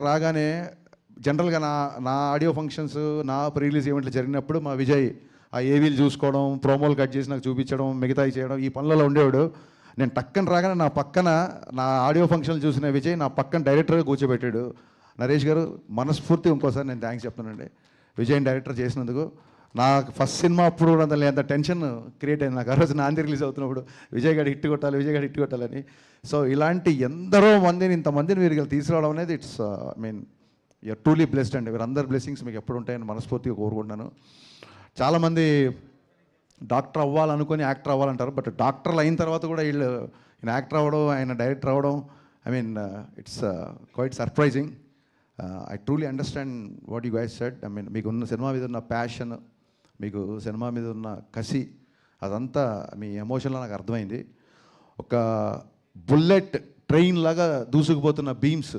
రాగానే జనరల్గా నా నా ఆడియో ఫంక్షన్స్ నా రిలీజ్ ఈవెంట్లు జరిగినప్పుడు మా విజయ్ ఆ ఏవీలు చూసుకోవడం, ప్రోమోలు కట్ చేసి నాకు చూపించడం, మిగతాయి చేయడం, ఈ పనులలో ఉండేవాడు. నేను టక్కన రాగానే నా పక్కన నా ఆడియో ఫంక్షన్లు చూసిన విజయ్ నా పక్కన డైరెక్టర్గా కూర్చోబెట్టాడు. నరేష్ గారు మనస్ఫూర్తి ఇంకోసారి నేను థ్యాంక్స్ చెప్తానండి విజయ్ డైరెక్టర్ చేసినందుకు. నాకు ఫస్ట్ సినిమా అప్పుడు కూడా అంత టెన్షన్ క్రియేట్ అయింది నాకు. ఆ రోజు నాంది రిలీజ్ అవుతున్నప్పుడు విజయ్ గారు హిట్ కొట్టాలి, విజయ్ గారు హిట్ కొట్టాలని. సో ఇలాంటి ఎందరో మందిని ఇంతమందిని మీరు తీసుకురావడం అనేది it's mean you are truly blessed అండి. వీరందరి బ్లెస్సింగ్స్ మీకు ఎప్పుడు ఉంటాయని మనస్ఫూర్తిగా కోరుకుంటున్నాను. చాలామంది డాక్టర్ అవ్వాలనుకొని యాక్టర్ అవ్వాలంటారు, బట్ డాక్టర్లు అయిన తర్వాత కూడా వీళ్ళు ఆయన యాక్టర్ అవ్వడం, ఆయన డైరెక్టర్ అవ్వడం, I mean it's quite surprising. I truly understand what you guys said. I mean మీకు ఉన్న సినిమా మీద ఉన్న ప్యాషన్, మీకు సినిమా మీద ఉన్న కసి, అదంతా మీ ఎమోషన్లో నాకు అర్థమైంది. ఒక బుల్లెట్ ట్రైన్ లాగా దూసుకుపోతున్న బీమ్స్,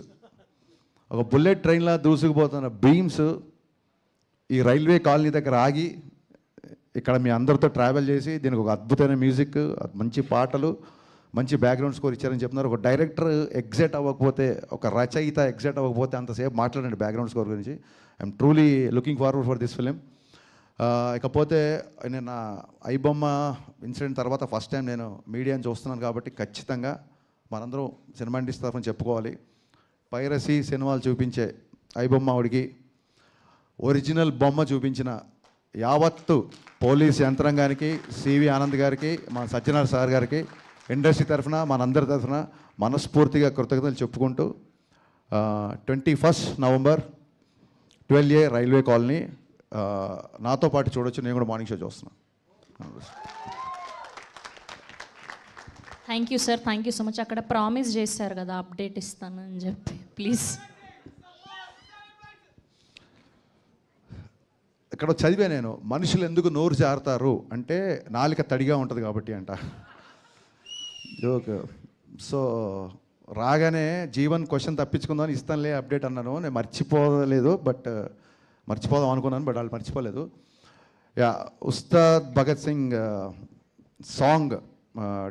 ఒక బుల్లెట్ ట్రైన్లా దూసుకుపోతున్న బీమ్స్ ఈ రైల్వే కాలనీ దగ్గర ఆగి ఇక్కడ మీ అందరితో ట్రావెల్ చేసి దీనికి ఒక అద్భుతమైన మ్యూజిక్, మంచి పాటలు, మంచి బ్యాక్గ్రౌండ్ స్కోర్ ఇచ్చారని చెప్తున్నారు. ఒక డైరెక్టర్ ఎగ్జైట్ అవ్వకపోతే, ఒక రచయిత ఎగ్జైట్ అవ్వకపోతే అంతసేపు మాట్లాడండి బ్యాక్గ్రౌండ్ స్కోర్ గురించి. I'm truly looking forward for this film. ఇకపోతే నేను నా ఐబొమ్మ ఇన్సిడెంట్ తర్వాత ఫస్ట్ టైం నేను మీడియాని చూస్తున్నాను కాబట్టి ఖచ్చితంగా మనందరం సినిమా ఇండస్ట్రీ తరఫున చెప్పుకోవాలి. పైరసీ సినిమాలు చూపించే ఐబొమ్మ ఆవిడికి, ఒరిజినల్ బొమ్మ చూపించిన యావత్తు పోలీస్ యంత్రాంగానికి, సివి ఆనంద్ గారికి, మా సత్యనారాయణ సార్ గారికి, ఇండస్ట్రీ తరఫున మనందరి తరఫున మనస్ఫూర్తిగా కృతజ్ఞతలు చెప్పుకుంటూ 21 నవంబర్ 12A రైల్వే కాలనీ నాతో పాటు చూడొచ్చు. నేను కూడా మార్నింగ్ షో చూస్తున్నాను. Thank you sir, thank you so much. అక్కడ ప్రామిస్ చేశారు కదా అప్డేట్ ఇస్తానని చెప్పి, ప్లీజ్. ఇక్కడ చదివా నేను, మనుషులు ఎందుకు నోరు జారుతారు అంటే నాలిక తడిగా ఉంటుంది కాబట్టి అంట. జోక్. సో రాగానే జీవన్ క్వశ్చన్ తప్పించుకుందామని ఇస్తానులే అప్డేట్ అన్నాను. నేను మర్చిపోలేదు, బట్ మర్చిపోదాం అనుకున్నాను, బట్ వాళ్ళు మర్చిపోలేదు. యా, ఉస్తాద్ భగత్ సింగ్ సాంగ్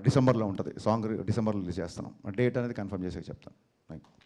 డిసెంబర్లో ఉంటుంది. సాంగ్ డిసెంబర్లో రిలీజ్ చేస్తున్నాం. డేట్ అనేది కన్ఫర్మ్ చేసి చెప్తాను. Thank you.